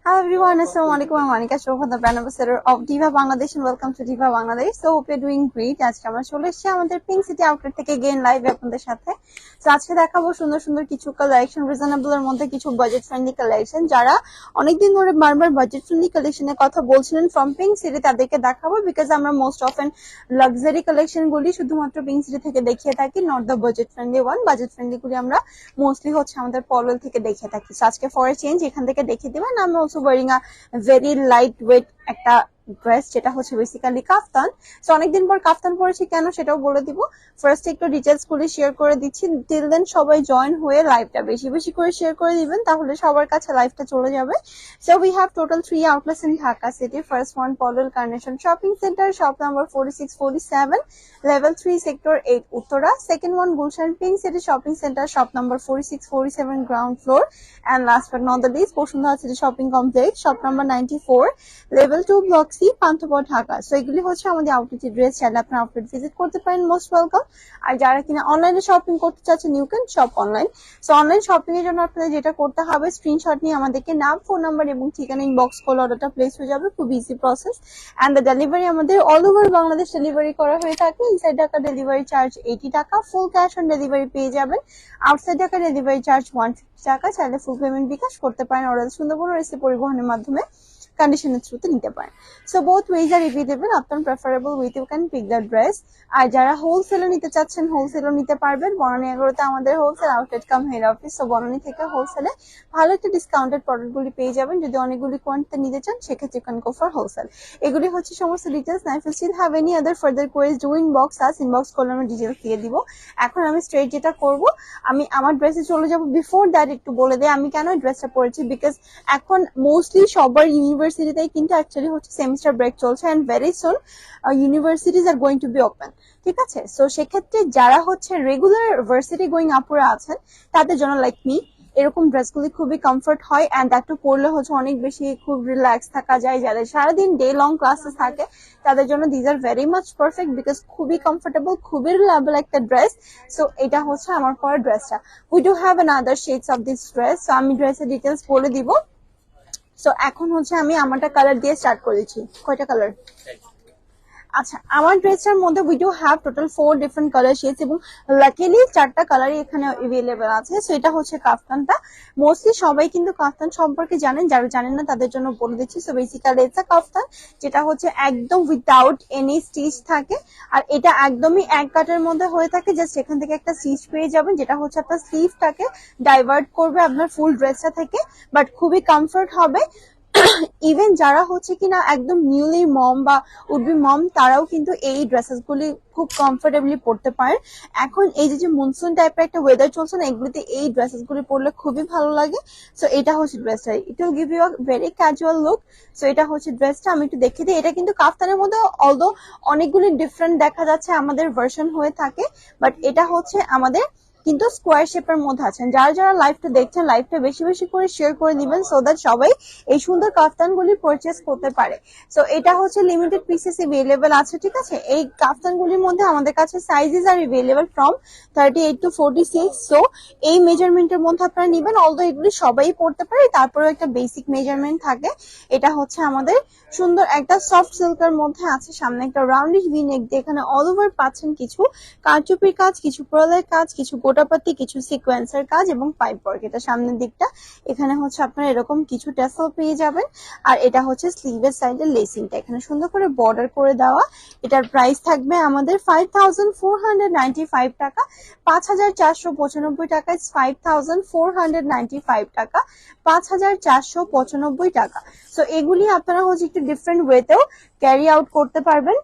Hello everyone, Assalamualaikum. I'm Monica Shobha, the brand ambassador of Diva Bangladesh, and welcome to Diva Bangladesh. So hope you're doing great. আজকে আমরা চলে এসেছি আমাদের pink city outlet থেকে gain live আপনাদের সাথে। তো আজকে দেখাবো সুন্দর সুন্দর কিছু কালেকশন, রিজনেবল এর মধ্যে কিছু বাজেট ফ্রেন্ডলি কালেকশন। যারা অনেকদিন ধরে বারবার বাজেট ফ্রেন্ডলি কালেকশনের কথা বলছিলেন ফ্রম পিঙ্ক সিটি, তাদেরকে দেখাবো বিকজ আমরা মোস্ট অফেন লাক্সারি কালেকশন গুলি শুধুমাত্র পিঙ্ক সিটি থেকে দেখিয়ে থাকি, not the budget friendly one. Budget friendly গুলি আমরা মোস্টলি হচ্ছে আমাদের পলওয়েল থেকে দেখিয়ে থাকি। তো আজকে ফর এ চেঞ্জ এখান থেকে দেখিয়ে দিবেন। আমি also wearing a very light weight একটা ড্রেস, যেটা হচ্ছে বেসিক্যালি কাফতান। সো অনেকদিন পর কাফতান পরেছি কেন সেটাও বলে দিব। ফার্স্ট একটু ডিটেলস গুলি শেয়ার করে দিচ্ছি, টিল দেন সবাই জয়েন হয়ে লাইভটা বেশি বেশি করে শেয়ার করে দিবেন, তাহলে সবার কাছে লাইভটা চলে যাবে। So we have total 3 outlets in Dhaka city. First one, Polwell Carnation Shopping Center, shop number 4647, level 3, sector 8, Uttara. Second one, Gulshan Pink City Shopping Center, shop number 4647, ground floor. And last but not the least, Bosundhara City Shopping Complex, shop number 94, level 2, block C, Panthapath, Dhaka. So এগুলি হচ্ছে আমাদের outlet dress, চাইলে আপনার outlet visit করতে পারেন, most welcome. আর যারা কিনা অনলাইনে শপিং করতে চাচ্ছেন, you can shop online. So online shopping এর জন্য আপনাদের যেটা করতে হবে, স্ক্রিনশট নিয়ে আমাদেরকে নাম, ফোন নাম্বার এবং ঠিকানা ইনবক্স করলে অর্ডারটা প্লেস হয়ে যাবে, খুব easy process. And the delivery আমাদের অল ওভার বাংলাদেশ ডেলিভারি করা হয়ে থাকে। ইনসাইড ঢাকা ডেলিভারি চার্জ 80 টাকা, ফুল ক্যাশ অন ডেলিভারি পেয়ে যাবেন। আউটসাইড ঢাকা ডেলিভারি চার্জ 150 টাকা। চাইলে ফুল পেমেন্ট বিকাশ করতে পারেন, অর্ডার সুন্দরবন রেসি পরিবহনের মাধ্যমে কন্ডিশনের থ্রুতে নিতে পারেন। So both ways are available, আপনার preferable with you can pick the dress. আর যারা হোলসেলও নিতে চাচ্ছেন, হোলসেলও নিতে পারবেন। বনানী 11তে আমাদের হোলসেল আউটলেট কাম হেড অফিস। সো বনানী থেকে হোলসেলে ভালো একটা ডিসকাউন্টেড প্রোডাক্টগুলি পেয়ে যাবেন। যদি অনেকগুলি কোয়ান্টিটি নিতে চান, সেক্ষেত্রে ক্যান গো ফর হোলসেল। এগুলি হচ্ছে সমস্ত ডিটেলস। না if you still have any other further queries, do inbox us, inbox করলে আমরা ডিটেলস দিয়ে দিব। এখন আমি স্ট্রেট যেটা করব, আমি আমার ড্রেসে চলে যাব। বিফোর দ্যাট একটু বলে দেই আমি কেন ড্রেসটা পরেছি, বিকজ এখন মোস্টলি সবার ইউনিভার্সিটিতেই কিন্তু অ্যাকচুয়ালি হচ্ছে সেমিস্টার ব্রেক চলছে, and very soon universities are going to be open. ঠিক আছে, সো সেক্ষেত্রে যারা হচ্ছে রেগুলার ভার্সিটি গোয়িং আপুরা আছেন, তাদের জন্য লাইক মি এরকম ড্রেসগুলি খুবই কমফর্ট হয়, এন্ড একটু পরলে হচ্ছে অনেক বেশি খুব রিল্যাক্স থাকা যায়। যাদের সারাদিন ডে লং ক্লাসেস থাকে, তাদের জন্য these are very much perfect, because খুবই কমফোর্টেবল, খুবই রিলায়েবল একটা ড্রেস। সো এটা হচ্ছে আমার পরা ড্রেসটা। We do have an other shades of this dress. So আমি ড্রেসের ডিটেলস বলে দিব। সো এখন হচ্ছে আমি আমারটা কালার দিয়ে স্টার্ট করে দিচ্ছি। কয়টা কালার? আচ্ছা, আমার ড্রেসটার মধ্যে we do have total 4 different colour shades, এবং লাকিলি 4টা কালারই এখানে अवेलेबल আছে। সো এটা হচ্ছে কাফতানটা। মোস্টলি সবাই কিন্তু কাফতান সম্পর্কে জানেন, যারা জানেন না তাদের জন্য বলে দিচ্ছি। সো বেসিক্যালি ইটস আ কাফতান, যেটা হচ্ছে একদম উইদাউট এনি স্টিচ থাকে। আর এটা একদমই এক কাটের মধ্যে হয়ে থাকে, জাস্ট এখান থেকে একটা স্টিচ পেয়ে যাবেন, যেটা হচ্ছে আপনার স্লিভটাকে ডাইভার্ট করবে আপনার ফুল ড্রেসটা থেকে, বাট খুবই কমফর্ট হবে। ইভেন যারা হচ্ছে কিনা একদম নিউলি মম বা উডবি মম, তারাও কিন্তু এই ড্রেসেস গুলি খুব কমফোর্টেবলি পড়তে পারেন। এখন এই যে মনসুন টাইপের একটা ওয়েদার চলছে না, এগুলিতে এই ড্রেসেস গুলি পরলে খুবই ভালো লাগে। সো এটা হচ্ছে ড্রেসটা, it will give you a very casual look. So এটা হচ্ছে ড্রেসটা, আমি একটু দেখিয়ে দিই। এটা কিন্তু কাফতানের মধ্যে অলদো অনেকগুলি ডিফারেন্ট দেখা যাচ্ছে আমাদের ভার্সন হয়ে থাকে, বাট এটা হচ্ছে আমাদের কিন্তু স্কোয়ার শেপের মধ্যে আছেন। যারা যারা লাইভটা দেখছেন, লাইভটা বেশি বেশি করে শেয়ার করে দিবেন, সো দ্যাট সবাই এই সুন্দর কাফতানগুলি পারচেজ করতে পারে। সো এটা হচ্ছে লিমিটেড পিসেস अवेलेबल আছে। ঠিক আছে, এই কাফতানগুলির মধ্যে আমাদের কাছে sizes are available from 38 to 46। So এই মেজারমেন্টের মধ্যে আপনারা নেবেন, অলদো এগুলি সবাই পড়তে পারে, তারপরেও একটা বেসিক মেজারমেন্ট থাকে। এটা হচ্ছে আমাদের সুন্দর একটা সফট সিল্কের মধ্যে আছে, সামনে একটা রাউন্ডিশ ভি নেক দিয়ে এখানে অল ওভার পাচ্ছেন কিছু কারচুপির কাজ, কিছু পার্লের কাজ, কিছু গোটাপাতি কিছু সিকোয়েন্সের কাজ এবং পাইপ ওয়ার্ক। এটা সামনের দিকটা, এখানে হচ্ছে আপনারা এরকম কিছু টেসেল পেয়ে যাবেন। আর এটা হচ্ছে স্লিভের সাইডের লেসিংটা এখানে সুন্দর করে বর্ডার করে দেওয়া। এটার প্রাইস থাকবে আমাদের 5495 টাকা, 5495 টাকা, 5495 টাকা, 5495 টাকা। সো এগুলি আপনারা হচ্ছে একটু ডিফারেন্ট ওয়েতেও ক্যারি আউট করতে পারবেন।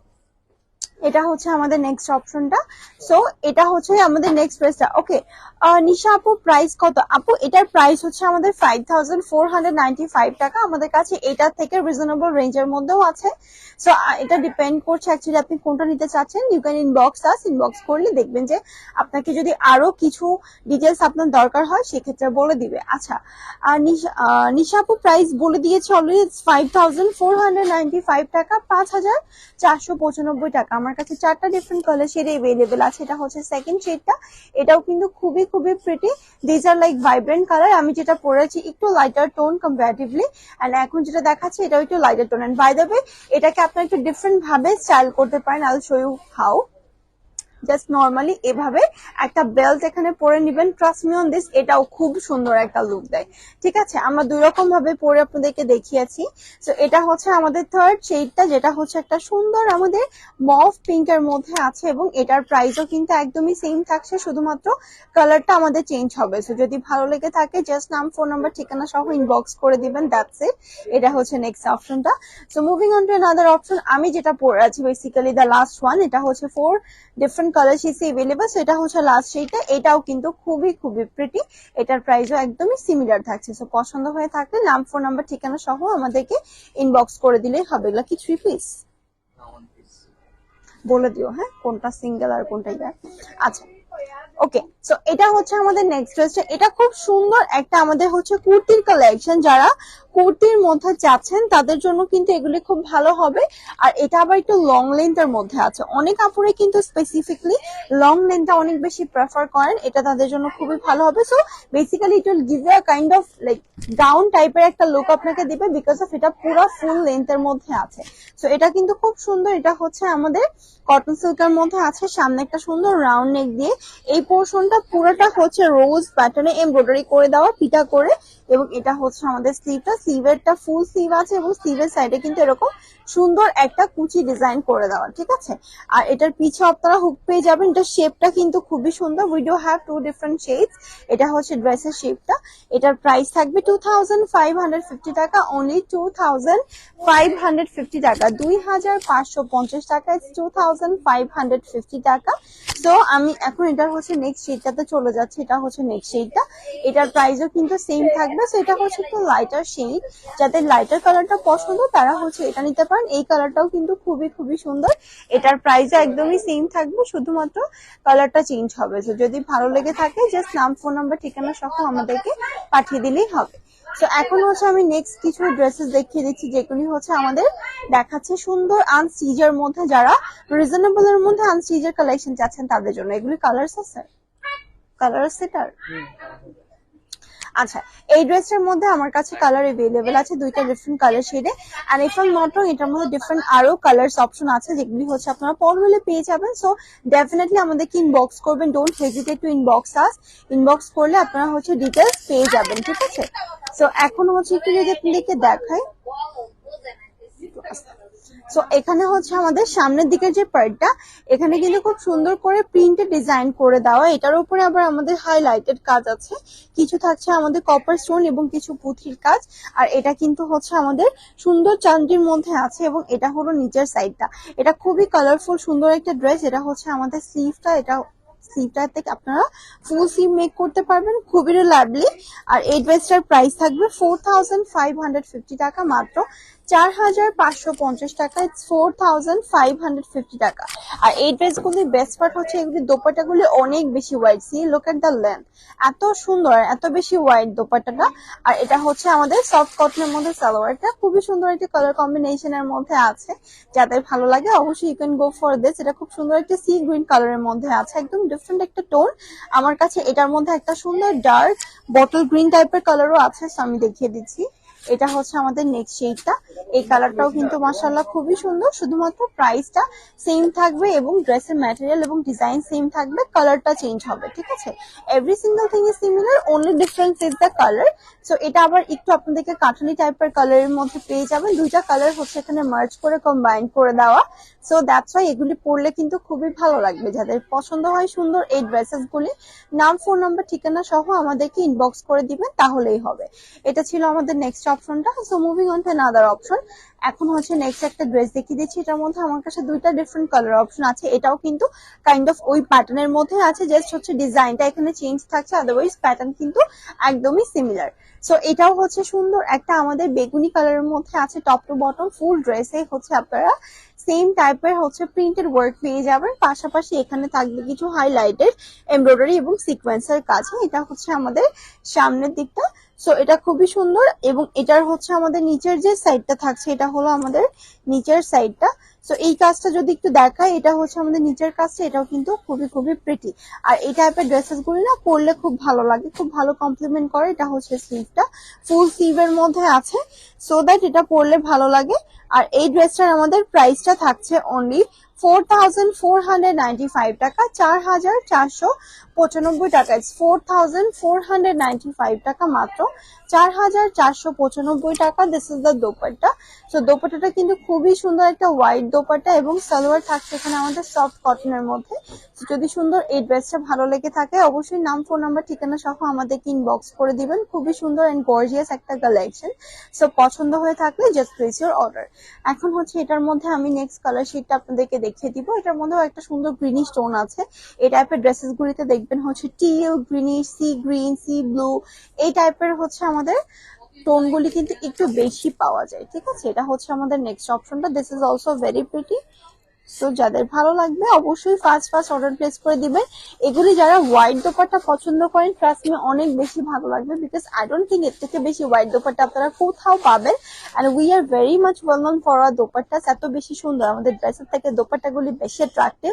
এটা হচ্ছে আমাদের নেক্সট অপশনটা। সো এটা হচ্ছে আমাদের নেক্সট ড্রেসটা। ওকে, নিশা আপু প্রাইস কত? আপু এটার প্রাইস হচ্ছে আমাদের 5495 টাকা। আমাদের কাছে এটা থেকে রিজনেবল রেঞ্জের মধ্যেও আছে। সো এটা ডিপেন্ড করছে অ্যাকচুয়ালি আপনি কোনটা নিতে চাচ্ছেন। You can inbox us, inbox করলে দেখবেন যে আপনাকে যদি আরো কিছু ডিটেলস আপনার দরকার হয় সেক্ষেত্রে বলে দিবে। আচ্ছা, নিশা আপু প্রাইস বলে দিয়েছে অলরেডি, 5495 টাকা, 5495 টাকা। আমার কাছে 4টা ডিফারেন্ট কালার শেড अवेलेबल আছে। এটা হচ্ছে সেকেন্ড শেডটা, এটাও কিন্তু খুবই খুবই pretty. This are like vibrant colour. আমি যেটা পরেছি একটু লাইটার টোন কম্পারেটিভলি, এন্ড এখন যেটা দেখাচ্ছি এটাও একটু lighter tone. And by the way এটাকে আপনারা একটু ডিফারেন্ট ভাবে স্টাইল করতে পারেন। I will show you how. Just normally এভাবে একটা বেল্ট এখানে পরে নিবেন, ট্রাস্ট মি অন দিস, এটাও খুব সুন্দর একটা লুক দেয়। ঠিক আছে, আমরা দুই রকম ভাবে পরে আপনাদেরকে দেখিয়েছি। সো এটা হচ্ছে আমাদের থার্ড শেডটা, যেটা হচ্ছে একটা সুন্দর আমাদের মভ পিঙ্কের মধ্যে আছে, এবং এটার প্রাইসও কিন্তু একদমই সেম থাকছে, শুধুমাত্র কালারটা আমাদের চেঞ্জ হবে। সো যদি ভালো লেগে থাকে জাস্ট নাম, ফোন নাম্বার, ঠিকানা সহ ইনবক্স করে দিবেন, দ্যাটস ইট। এটা হচ্ছে নেক্সট অপশনটা। So moving on to another option, আমি যেটা পরে আছি বেসিক্যালি দ্য লাস্ট ওয়ান। এটা হচ্ছে 4 ডিফারেন্ট কালার শেডস अवेलेबल। সেটা হচ্ছে লাস্ট শেডটা, এটাও কিন্তু খুবই খুবই প্রিটি। এটার প্রাইসও একদমই সিমিলার থাকছে। সো পছন্দ হয়ে থাকলে নাম, ফোন নাম্বার, ঠিকানা সহ আমাদেরকে ইনবক্স করে দিলেই হবে। এগুলা কি 3 পিস? বলে দিও হ্যাঁ, কোনটা সিঙ্গেল আর কোনটা ইয়ার। আচ্ছা, ওকে। সো এটা হচ্ছে আমাদের নেক্সট ড্রেসটা। এটা খুব সুন্দর একটা আমাদের হচ্ছে কুর্তির কালেকশন। যারা কুর্তির মধ্যে চাচ্ছেন তাদের জন্য কিন্তু এগুলি খুব ভালো হবে। আর এটা আবার একটু লং লেন্থের মধ্যে আছে। অনেক আপুরে কিন্তু স্পেসিফিকলি লং লেন্থটা অনেক বেশি প্রেফার করেন, এটা তাদের জন্য খুবই ভালো হবে। So basically it will give a kind of like gown টাইপের একটা লুক আপনাকে দিবে, বিকজ অফ এটা পুরো ফুল লেন্থের মধ্যে আছে। সো এটা কিন্তু খুব সুন্দর। এটা হচ্ছে আমাদের কটন সিল্কের মধ্যে আছে, সামনে একটা সুন্দর রাউন্ড নেক দিয়ে এই পোর্শনটা পুরোটা হচ্ছে রোজ প্যাটার্নে এমব্রয়ডারি করে দেওয়া, পিটা করে। এবং এটা হচ্ছে আমাদের স্লিভটা, স্লিভেরটা ফুল স্লিভ আছে, এবং স্লিভের সাইডে কিন্তু এরকম সুন্দর একটা কুচি ডিজাইন করে দেওয়া। ঠিক আছে, আর এটার পিছে আপনারা হুক পেয়ে যাবেন। এটা শেপটা কিন্তু খুবই সুন্দর। We do have 2 different shades. এটা হচ্ছে ড্রেসের শেপটা। এটার প্রাইস থাকবে 2550 টাকা, অনলি 2550 টাকা, 2550 টাকা, 2550 টাকা। তো আমি এখন এটার হচ্ছে নেক্সট শেডটাতে চলে যাচ্ছি। এটা হচ্ছে নেক্সট শেডটা, এটার প্রাইসও কিন্তু সেম থাকবে। সো এটা হচ্ছে একটু লাইটার শেড, যাদের লাইটার কালারটা পছন্দ তারা হচ্ছে এটা নিতে পারেন। এই কালারটাও কিন্তু খুবই খুবই সুন্দর। এটার প্রাইসও একদমই সেম থাকবে, শুধুমাত্র কালারটা চেঞ্জ হবে। তো যদি ভালো লেগে থাকে জাস্ট নাম, ফোন নাম্বার, ঠিকানা সহ আমাদেরকে পাঠিয়ে দিলেই হবে। তো এখন হচ্ছে আমি নেক্সট কিছু ড্রেসেস দেখিয়ে দিচ্ছি, যেগুলি হচ্ছে আমাদের দেখাচ্ছে সুন্দর আনস্টিচের মধ্যে। যারা রিজনেবল এর মধ্যে আনস্টিচের কালেকশন চাচ্ছেন তাদের জন্য। এগুলি কালার আছে, কালার আছে এটার। আচ্ছা, এই ড্রেসটার মধ্যে আমার কাছে কালার अवेलेबल আছে, 2টা ডিফারেন্ট কালার শেডে। And if I not wrong, এটার মধ্যে ডিফারেন্ট আরো কালারস অপশন আছে, যেগুলি হচ্ছে আপনারা পরলে পেয়ে যাবেন। সো ডেফিনেটলি আমাদেরকে ইনবক্স করবেন, don't hesitate two inbox us. Inbox করলে আপনারা হচ্ছে ডিটেলস পেয়ে যাবেন। ঠিক আছে, সো এখন হচ্ছে একটু যদি আপনাদেরকে দেখাই। সো এখানে হচ্ছে আমাদের সামনের দিকের যে পার্টটা, এখানে কিন্তু খুব সুন্দর করে প্রিন্টেড ডিজাইন করে দেওয়া। এটার উপরে আবার আমাদের হাইলাইটেড কাজ আছে, কিছু থাকছে আমাদের কপার স্টোন এবং কিছু পুঁথির কাজ। আর এটা কিন্তু হচ্ছে আমাদের সুন্দর চান্দির মধ্যে আছে, এবং এটা হলো নিচের সাইডটা। এটা খুবই কালারফুল সুন্দর একটা ড্রেস। এটা হচ্ছে আমাদের স্লিভটা, এটা স্লিভটা থেকে আপনারা ফুল স্লিভ মেক করতে পারবেন, খুবই লাভলি। আর এই ড্রেসটার প্রাইস থাকবে 4550 টাকা, মাত্র 4550 টাকা, 4550 টাকা। আর এই ড্রেসগুলির বেস্ট পার্ট হচ্ছে এগুলি দোপাট্টাগুলি অনেক বেশি wide. See look at the length, এত সুন্দর, এত বেশি ওয়াইড দোপাট্টাটা। আর এটা হচ্ছে আমাদের সফট কটনের মধ্যে সালোয়ারটা, খুবই সুন্দর একটা কালার কম্বিনেশনের মধ্যে আছে। যাদের ভালো লাগে অবশ্যই you can go for this. এটা খুব সুন্দর একটা সি গ্রিন কালারের মধ্যে আছে, একদম ডিফারেন্ট একটা টোন। আমার কাছে এটার মধ্যে একটা সুন্দর ডার্ক বটল গ্রিন টাইপের কালারও আছে, আমি দেখিয়ে দিচ্ছি। এটা হচ্ছে আমাদের নেক্সট শেডটা। এই কালারটাও কিন্তু মাশাআল্লাহ খুবই সুন্দর। শুধুমাত্র প্রাইসটা সেম থাকবে এবং ড্রেসের ম্যাটেরিয়াল এবং ডিজাইন সেম থাকবে, কালারটা চেঞ্জ হবে, ঠিক আছে? Every single thing is similar, only difference is the colour. So এটা আবার একটু আপনাদেরকে কাঠালি টাইপের কালারের মধ্যে পেয়ে যাবেন। দুইটা কালার হচ্ছে এখানে মার্জ করে কম্বাইন করে দেওয়া। সো দ্যাটস ওয়াই এগুলি পরলে কিন্তু খুবই ভালো লাগবে। যাদের পছন্দ হয় সুন্দর এই ড্রেসেস গুলি, নাম, ফোন নাম্বার, ঠিকানা সহ আমাদেরকে ইনবক্স করে দিবেন, তাহলেই হবে। এটা ছিল আমাদের নেক্সট অপশনটা। So moving on to another option. এখন হচ্ছে নেক্সট একটা ড্রেস দেখিয়ে দিচ্ছি। এটার মধ্যে আমার কাছে দুইটা ডিফারেন্ট কালার অপশন আছে। এটাও কিন্তু কাইন্ড অফ ওই প্যাটার্নের মধ্যে আছে, জাস্ট হচ্ছে ডিজাইনটা এখানে চেঞ্জ থাকছে, আদারওয়াইজ প্যাটার্ন কিন্তু একদমই সিমিলার। সো এটাও হচ্ছে সুন্দর একটা আমাদের বেগুনি কালারের মধ্যে আছে। টপ টু বটম ফুল ড্রেসে হচ্ছে আপনারা সেম টাইপের হচ্ছে প্রিন্টেড ওয়ার্ক পেয়ে যাবেন। পাশাপাশি এখানে থাকবে কিছু হাইলাইটেড এমব্রয়ডারি এবং সিকোয়েন্সের কাজ। এটা হচ্ছে আমাদের সামনের দিকটা। সো এটা খুবই সুন্দর এবং এটার হচ্ছে আমাদের নিচের যে সাইডটা থাকছে, এটা হলো আমাদের নিচের সাইডটা। সো এই কাজটা যদি একটু দেখায়, এটা হচ্ছে আমাদের নিচের কাজটা, এটাও কিন্তু খুবই খুবই প্রিটি। আর এই টাইপের ড্রেসেস গুলি না পরলে খুব ভালো লাগে, খুব ভালো কমপ্লিমেন্ট করে। এটা হচ্ছে স্লিভটা, ফুল স্লিভের মধ্যে আছে, সো দ্যাট এটা পরলে ভালো লাগে। আর এই ড্রেসটার আমাদের প্রাইসটা থাকছে অনলি 4495 টাকা, 4495 টাকা। 4495 টাকা মাত্র, 4495 টাকা। This is the dupatta. So দোপাট্টাটা কিন্তু খুবই সুন্দর একটা হোয়াইট দোপাট্টা এবং সালোয়ার থাকছে এখানে আমাদের সফট কটনের মধ্যে। যদি সুন্দর এই ড্রেসটা ভালো লেগে থাকে, অবশ্যই নাম, ফোন নাম্বার, ঠিকানা সহ আমাদেরকে ইনবক্স করে দিবেন। খুবই সুন্দর এন্ড গর্জিয়াস একটা কালেকশন। সো পছন্দ হয়ে থাকলে জাস্ট প্লেস ইউর অর্ডার। এখন হচ্ছে এটার মধ্যে আমি নেক্সট কালার শেডটা আপনাদেরকে দেখিয়ে দিব। এটার মধ্যেও একটা সুন্দর গ্রিনিশ টোন আছে। এই টাইপের ড্রেসেস গুলিতে দেখবেন হচ্ছে till, greenish, sea green, C blue, এই টাইপের হচ্ছে আমাদের টোনগুলি কিন্তু একটু বেশি পাওয়া যায়, ঠিক আছে? এটা হচ্ছে আমাদের নেক্সট অপশনটা। This is also very pretty. So যাদের ভালো লাগবে অবশ্যই ফার্স্ট অর্ডার প্লেস করে দিবেন। এগুলি যারা হোয়াইট দোপাট্টা পছন্দ করেন, ট্রাস্ট মি অনেক বেশি ভালো লাগবে, বিকজ আই ডোন্ট থিঙ্ক এর থেকে বেশি হোয়াইট দোপাট্টা আপনারা কোথাও পাবেন। And we are very much well known for our dupattas. এত বেশি সুন্দর, আমাদের ড্রেসের থেকে দোপাট্টাগুলি বেশি অ্যাট্রাক্টিভ।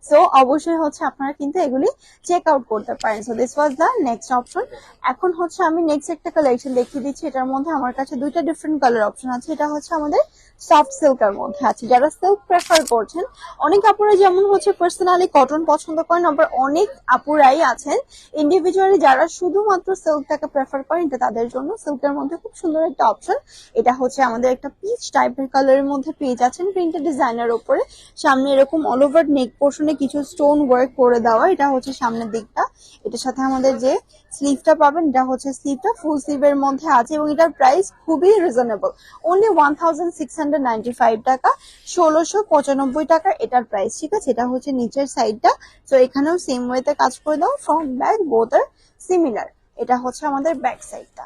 সো অবশ্যই হচ্ছে আপনারা কিন্তু এগুলি চেক আউট করতে পারেন। So this was the next option. এখন হচ্ছে আমি নেক্সট একটা কালেকশন দেখিয়ে দিচ্ছি। এটার মধ্যে আমার কাছে দুইটা ডিফারেন্ট কালার অপশন আছে। এটা হচ্ছে আমাদের সফট সিল্কের মধ্যে আছে। যারা সিল্ক প্রেফার করছেন, অনেক আপুরা যেমন হচ্ছে পার্সোনালি কটন পছন্দ করেন, আবার অনেক আপুরাই আছেন ইন্ডিভিজুয়ালি যারা শুধুমাত্র সিল্কটাকে প্রেফার করেন। এটা তাদের জন্য সিল্কের মধ্যে খুব সুন্দর একটা অপশন। এটা হচ্ছে আমাদের একটা পিচ টাইপের কালারের মধ্যে পেয়ে যাচ্ছেন প্রিন্টেড ডিজাইনের উপরে। সামনে এরকম অল ওভার নেক পোর্শনে কিছু স্টোন ওয়ার্ক করে দেওয়া। এটা হচ্ছে সামনের দিকটা। এটার সাথে আমাদের যে স্লিভটা পাবেন, এটা হচ্ছে স্লিভটা ফুল স্লিভের মধ্যে আছে এবং এটার প্রাইস খুবই রিজনেবল, অনলি 1695 টাকা, 1695 টাকা এটার প্রাইস, ঠিক আছে? এটা হচ্ছে নিচের সাইডটা। তো এখানেও সেম ওয়েতে কাজ করে দাও, front back both are similar. এটা হচ্ছে আমাদের ব্যাক সাইডটা।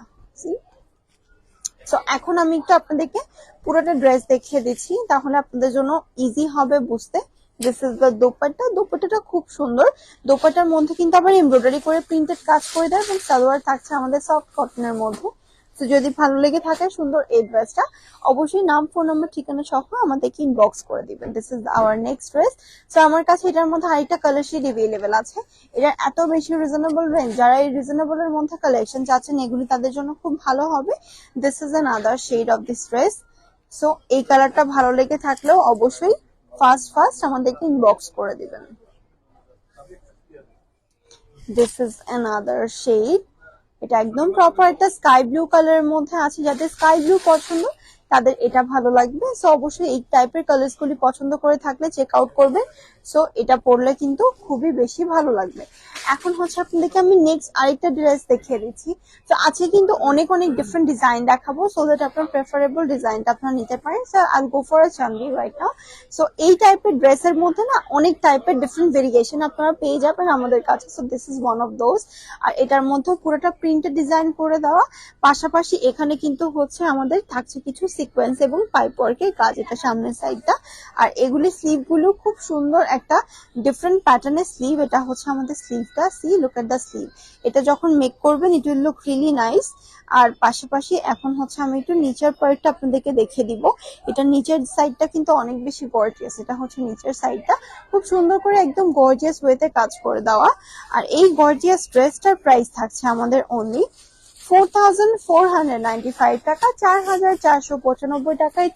সো এখন আমি একটু আপনাদেরকে পুরোটা ড্রেস দেখিয়ে দিচ্ছি, তাহলে আপনাদের জন্য ইজি হবে বুঝতে। This is the dupatta. দোপাট্টাটা খুব সুন্দর। দোপাট্টার মধ্যে কিন্তু আবার এমব্রয়ডারি করে প্রিন্টেড কাজ করে দেয় এবং সালোয়ার থাকছে আমাদের সফট কটনের মধ্যে। তো যদি ভালো লেগে থাকে সুন্দর এই ড্রেসটা, অবশ্যই নাম, ফোন নাম্বার, ঠিকানা সহ আমাদেরকে ইনবক্স করে দিবেন। This is our next dress. So আমার কাছে এটার মধ্যে আরেকটা কালার শেড अवेलेबल আছে। এটা এত বেশি রিজনেবল রেঞ্জ, যারা এই রিজনেবল এর মধ্যে কালেকশন চাচ্ছেন এগুলি তাদের জন্য খুব ভালো হবে। This is another shade of this dress. So এই কালারটা ভালো লেগে থাকলেও অবশ্যই ফার্স্ট আমাদেরকে ইনবক্স করে দিবেন। This is another shade. এটা একদম প্রপার একটা স্কাই ব্লু কালারের মধ্যে আছে। যাদের স্কাই ব্লু পছন্দ তাদের এটা ভালো লাগবে। সো অবশ্যই এই টাইপের কালার্স গুলি পছন্দ করে থাকলে চেক আউট করবেন। সো এটা পরলে কিন্তু খুবই বেশি ভালো লাগবে। এখন হচ্ছে আপনাদেরকে আমি নেক্সট আরেকটা ড্রেস দেখিয়ে দিচ্ছি। তো আজকে কিন্তু অনেক ডিফারেন্ট ডিজাইন দেখাবো, সো দ্যাট আপনার প্রেফারেবল ডিজাইনটা আপনারা নিতে পারেন। So I go for a চান্দি রাইট নাও। সো এই টাইপের ড্রেসের মধ্যে না অনেক টাইপের ডিফারেন্ট ভেরিয়েশন আপনারা পেয়ে যাবেন আমাদের কাছে। So this is one of those. আর এটার মধ্যে পুরোটা প্রিন্টেড ডিজাইন করে দেওয়া, পাশাপাশি এখানে কিন্তু হচ্ছে আমাদের থাকছে কিছু সিকোয়েন্স এবং পাইপ ওয়ার্কের কাজ। এটা সামনের সাইডটা। আর এগুলি স্লিভ গুলো খুব সুন্দর একটা ডিফারেন্ট প্যাটার্নের স্লিভ। এটা হচ্ছে আমাদের স্লিভটা। See look at the sleeve. এটা যখন মেক করবেন it will look really nice. আর পাশাপাশি এখন হচ্ছে আমি একটু নিচের পার্টটা আপনাদেরকে দেখিয়ে দিব। এটা নিচের সাইডটা কিন্তু অনেক বেশি গর্জিয়াস। এটা হচ্ছে নিচের সাইডটা, খুব সুন্দর করে একদম গর্জিয়াস ওয়েতে কাজ করে দেওয়া। আর এই গর্জিয়াস ড্রেসটার প্রাইস থাকছে আমাদের অনলি 4,495 টাকা, 4,495 টাকায়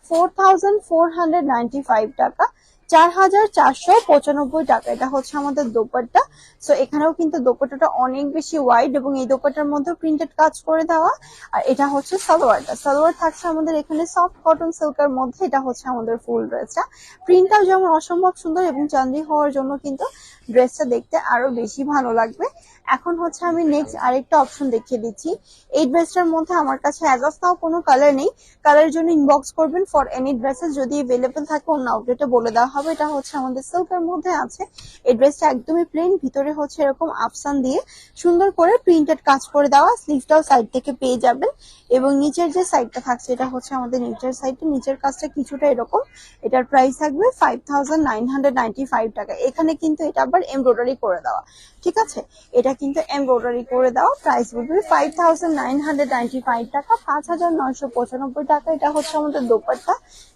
4,495 টাকা, 4,495 টাকা। এটা হচ্ছে আমাদের দোপাট্টা। সো এখানেও কিন্তু দোপাট্টাটা অনেক বেশি ওয়াইড এবং এই দোপাট্টার মধ্যে প্রিন্টেড কাজ করে দেওয়া। আর এটা হচ্ছে সালোয়ারটা, সালোয়ার থাকছে আমাদের এখানে সফট কটন সিল্কের মধ্যে। এটা হচ্ছে আমাদের ফুল ড্রেসটা। প্রিন্টটাও যেমন অসম্ভব সুন্দর এবং চান্দি হওয়ার জন্য কিন্তু ড্রেসটা দেখতে আরো বেশি ভালো লাগবে। এখন হচ্ছে আমি নেক্সট আরেকটা অপশন দেখিয়ে দিচ্ছি। এই ড্রেসটার মধ্যে আমার কাছে অ্যাজ অফ নাও কোনো কালার নেই, কালারের জন্য ইনবক্স করবেন ফর এনি ড্রেসেস, যদি अवेलेबल থাকে অন্য আউটলেটে বলে দেওয়া হবে। এটা হচ্ছে আমাদের সিল্কের মধ্যে আছে। এই ড্রেসটা একদমই প্লেন, ভিতরে হচ্ছে এরকম আফসান দিয়ে সুন্দর করে প্রিন্টেড কাজ করে দেওয়া, স্লিভটাও সাইড থেকে পেয়ে যাবেন। এবং নিচের যে সাইডটা থাকছে এটা হচ্ছে আমাদের নিচের সাইডটা, নিচের কাজটা কিছুটা এরকম। এটার প্রাইস থাকবে 5,995 টাকা। এখানে কিন্তু এটা আবার এমব্রয়ডারি করে দেওয়া, ঠিক আছে, এটা কিন্তু এমব্রয়ডারি করে দেওয়া। প্রাইস বলবে 5,995 টাকা, 5,995 টাকা। এটা হচ্ছে আমাদের দোপাট্টা।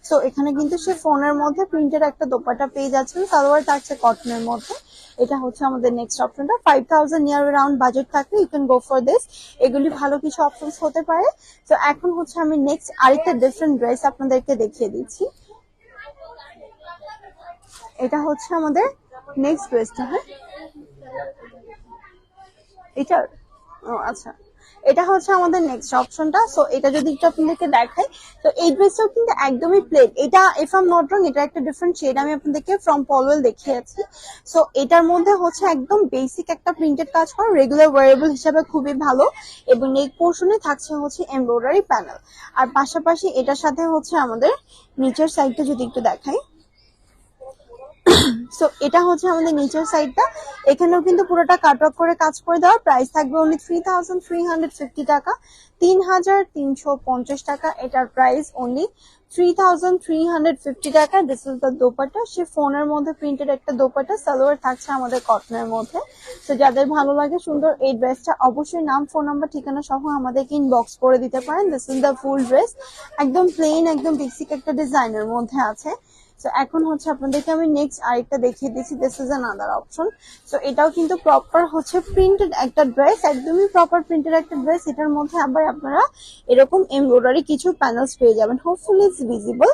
সো এখানে কিন্তু সে ফোনের মধ্যে প্রিন্টের একটা দোপাট্টা পেয়ে যাচ্ছেন, সালোয়ার থাকছে কটনের মধ্যে। এটা হচ্ছে আমাদের নেক্সট অপশনটা। 5,000 নিয়ার অ্যারাউন্ড বাজেট থাকলে you can go for this. এগুলি ভালো কিছু অপশনস হতে পারে। তো এখন হচ্ছে আমি নেক্সট আরেকটা ডিফারেন্ট ড্রেস আপনাদেরকে দেখিয়ে দিচ্ছি। এটা হচ্ছে আমাদের নেক্সট ড্রেসটা। হ্যাঁ, এটার আচ্ছা, এটা হচ্ছে আমাদের নেক্সট অপশনটা। সো এটা যদি একটু আপনাদেরকে দেখাই, তো এই ড্রেসটাও কিন্তু একদমই প্লেন। এটা if I am not wrong, এটা একটা ডিফারেন্ট শেড আমি আপনাদেরকে ফ্রম পলওয়েল দেখিয়েছি। সো এটার মধ্যে হচ্ছে একদম বেসিক একটা প্রিন্টেড কাজ করা, রেগুলার ওয়ারেবল হিসাবে খুবই ভালো। এবং নেক পোর্শনে থাকছে হচ্ছে এমব্রয়ডারি প্যানেল। আর পাশাপাশি এটার সাথে হচ্ছে আমাদের নিচের সাইডটা যদি একটু দেখাই, সো এটা হচ্ছে আমাদের নিচের সাইডটা। এখানেও কিন্তু পুরোটা কাট অফ করে কাজ করে দেওয়া। প্রাইস থাকবে অনলি 3,350 টাকা, 3,350 টাকা। এটার প্রাইস অনলি 3,350 টাকা। দিস ইজ দ্য দোপাট্টা, সে ফোনের মধ্যে প্রিন্টেড একটা দোপাট্টা। সালোয়ার থাকছে আমাদের কটনের মধ্যে। তো যাদের ভালো লাগে সুন্দর এই ড্রেসটা, অবশ্যই নাম, ফোন নাম্বার, ঠিকানা সহ আমাদেরকে ইনবক্স করে দিতে পারেন। This is the full dress, একদম প্লেন, একদম বেসিক একটা ডিজাইনের মধ্যে আছে। তো এখন হচ্ছে আপনাদেরকে আমি নেক্সট আরেকটা দেখিয়ে দিচ্ছি। This is another option. তো এটাও কিন্তু প্রপার হচ্ছে প্রিন্টেড একটা ড্রেস, একদমই প্রপার প্রিন্টেড একটা ড্রেস। এটার মধ্যে আবার আপনারা এরকম এমব্রয়ডারি কিছু প্যানেলস পেয়ে যাবেন। Hopefully it's visible.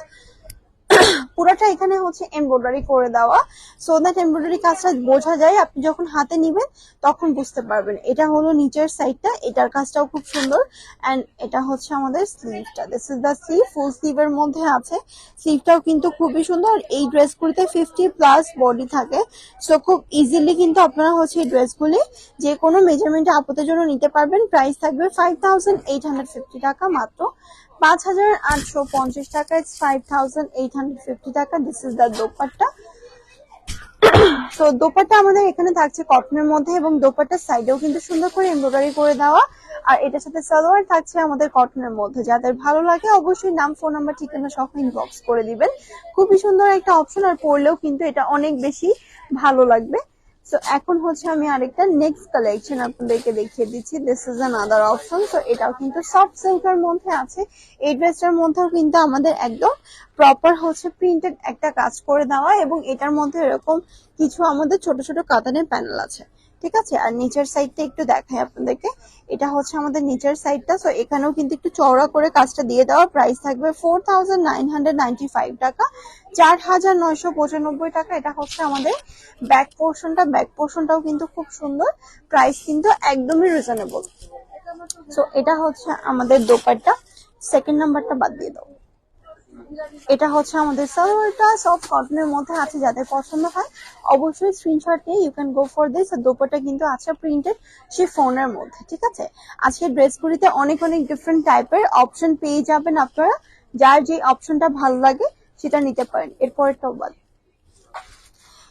পুরোটা এখানে হচ্ছে এমব্রয়ডারি করে দেওয়া, সো দ্যাট এমব্রয়ডারি কাজটা বোঝা যায়, আপনি যখন হাতে নিবেন তখন বুঝতে পারবেন। এটা হলো নিচের সাইডটা, এটার কাজটাও খুব সুন্দর। এন্ড এটা হচ্ছে আমাদের স্লিভটা, দিস ইজ দ্য স্লিভ, ফুল স্লিভের মধ্যে আছে। স্লিভটাও কিন্তু খুবই সুন্দর। এই ড্রেসগুলিতে 50+ বডি থাকে, সো খুব ইজিলি কিন্তু আপনারা হচ্ছে এই ড্রেসগুলি যে কোনো মেজারমেন্টে আপুদের জন্য নিতে পারবেন। প্রাইস থাকবে 5,850 টাকা, মাত্র 5,850 টাকা। 5,850 টাকা। This is the dupatta. তো দোপাট্টা আমাদের এখানে থাকছে কটনের মধ্যে এবং দোপাট্টার সাইডেও কিন্তু সুন্দর করে এমব্রয়ডারি করে দেওয়া। আর এটার সাথে সালোয়ার থাকছে আমাদের কটনের মধ্যে। যাদের ভালো লাগে অবশ্যই নাম, ফোন নাম্বার, ঠিকানা সহ ইনবক্স করে দিবেন। খুবই সুন্দর একটা অপশন, আর পরলেও কিন্তু এটা অনেক বেশি ভালো লাগবে। সো এখন হচ্ছে আমি আরেকটা নেক্সট কালেকশন আপনাদেরকে দেখিয়ে দিচ্ছি। This is another option. So এটাও কিন্তু সফট সিল্কের মধ্যে আছে। এই ড্রেসটার মধ্যেও কিন্তু আমাদের একদম প্রপার হচ্ছে প্রিন্টেড একটা কাজ করে দেওয়া, এবং এটার মধ্যে এরকম কিছু আমাদের ছোট ছোট কাতানের প্যানেল আছে, ঠিক আছে। আর নিচের সাইডটা একটু দেখাই আপনাদেরকে, এটা হচ্ছে আমাদের নিচের সাইডটা। সো এখানেও কিন্তু একটু চওড়া করে কাজটা দিয়ে দেওয়া। প্রাইস থাকবে 4,995 টাকা, 4,995 টাকা। এটা হচ্ছে আমাদের ব্যাক পোর্শনটা, ব্যাক পোর্শনটাও কিন্তু খুব সুন্দর। প্রাইস কিন্তু একদমই রিজনেবল। সো এটা হচ্ছে আমাদের দোপাট্টা। সেকেন্ড নাম্বারটা বাদ দিয়ে দাও। এটা হচ্ছে আমাদের সালোয়ারটা, সফট কটনের মধ্যে আছে। যাদের পছন্দ হয় অবশ্যই স্ক্রিনশট নিয়ে you can go for this. Dupatta কিন্তু আছে প্রিন্টেড শিফনের মধ্যে, ঠিক আছে। আজকে ড্রেসগুলিতে অনেক অনেক ডিফারেন্ট টাইপের অপশন পেয়ে যাবেন আপনারা, যার যে অপশনটা ভালো লাগে সেটা নিতে পারেন। এরপরটাও বাদ।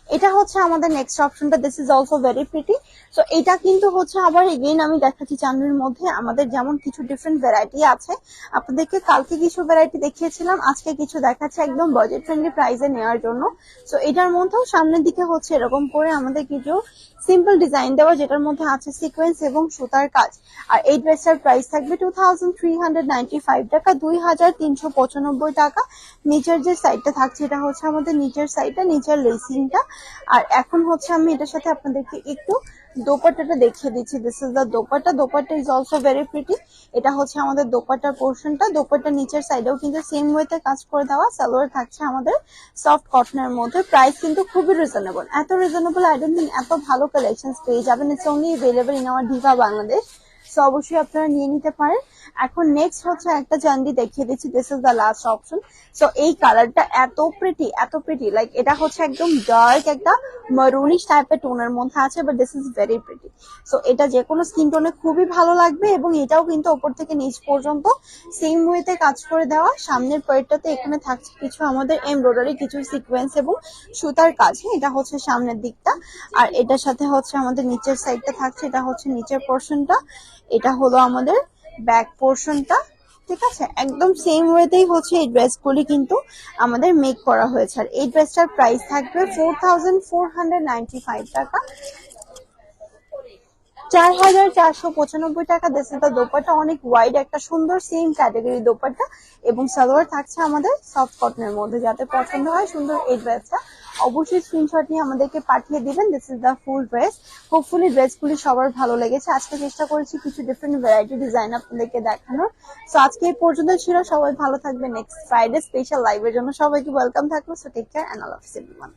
এটা হচ্ছে আমাদের নেক্সট অপশনটা। This is also very pretty. So এটা কিন্তু হচ্ছে আবার এগেইন আমি দেখাচ্ছি চাঁদনির মধ্যে আমাদের যেমন কিছু ডিফারেন্ট ভ্যারাইটি আছে। আপনাদেরকে কালকে কিছু ভ্যারাইটি দেখিয়েছিলাম, আজকে কিছু দেখাচ্ছে একদম বাজেট ফ্রেন্ডলি প্রাইসে নেওয়ার জন্য। সো এটার মধ্যেও সামনের দিকে হচ্ছে এরকম করে আমাদের কিছু সিম্পল ডিজাইন দেওয়া, যেটার মধ্যে আছে সিকোয়েন্স এবং সুতার কাজ। আর এই ড্রেসটার প্রাইস থাকবে 2,395 টাকা, 2,395 টাকা। নিচের যে সাইডটা থাকছে এটা হচ্ছে আমাদের নিচের সাইডটা, নিচের লেসিংটা। আর এখন হচ্ছে আমি এটার সাথে আপনাদেরকে একটু দোপাট্টাটা দেখিয়ে দিচ্ছি। This is the dupatta. Dupatta is also very pretty. এটা হচ্ছে আমাদের দোপাট্টার পোর্শনটা। দোপাট্টার নিচের সাইডেও কিন্তু সেম ওয়েতে কাজ করে দেওয়া। সালোয়ার থাকছে আমাদের সফট কটনের মধ্যে। প্রাইস কিন্তু খুবই রিজনেবল। এত রিজনেবল আই ডোন্ট থিঙ্ক এত ভালো কালেকশন পেয়ে যাবেন। It's only available in our Diva Bangladesh. So অবশ্যই আপনারা নিয়ে নিতে পারেন। এখন নেক্সট হচ্ছে একটা জান্ডি দেখিয়ে দিচ্ছি। This is the last option. So এই কালারটা এত প্রিটি, এত প্রিটি, লাইক এটা হচ্ছে একদম ডার্ক একটা মারুনিশ টাইপের টোনের মধ্যে আছে, but this is very pretty. So এটা যে কোনো স্কিন টোনে খুবই ভালো লাগবে, এবং এটাও কিন্তু ওপর থেকে নিচ পর্যন্ত সেম ওয়েতে কাজ করে দেওয়া। সামনের পার্টটাতে এখানে থাকছে কিছু আমাদের এমব্রয়ডারি, কিছু সিকোয়েন্স এবং সুতার কাজ। এটা হচ্ছে সামনের দিকটা, আর এটার সাথে হচ্ছে আমাদের নিচের সাইডটা থাকছে। এটা হচ্ছে নিচের পোর্শনটা, এটা হলো আমাদের ব্যাক পোর্শনটা। ঠিক আছে, একদম সেম ওয়েতেই হচ্ছে এই ড্রেসগুলি কিন্তু আমাদের মেক করা হয়েছে। আর এই ড্রেসটার প্রাইস থাকবে 4495 টাকা, 4495 টাকা। This is the dupatta. অনেক ওয়াইড একটা সুন্দর সেম ক্যাটাগরি দোপাট্টা, এবং সালোয়ার থাকছে আমাদের সফট কটনের মধ্যে। যাতে পছন্দ হয় সুন্দর এই ড্রেসটা, অবশ্যই স্ক্রিনশট নিয়ে আমাদেরকে পাঠিয়ে দিবেন। This is the full dress. Hopefully ড্রেসগুলি সবার ভালো লেগেছে। আজকে চেষ্টা করেছি কিছু ডিফারেন্ট ভ্যারাইটি ডিজাইন আপনাদেরকে দেখানোর। সো আজকে এই পর্যন্ত ছিল। সবাই ভালো থাকবে। নেক্সট ফ্রাইডে স্পেশাল লাইভের জন্য সবাইকে ওয়েলকাম থাকলো। সো টেক কেয়ার এন্ড আল্লাহ হাফেজ এভরিওয়ান।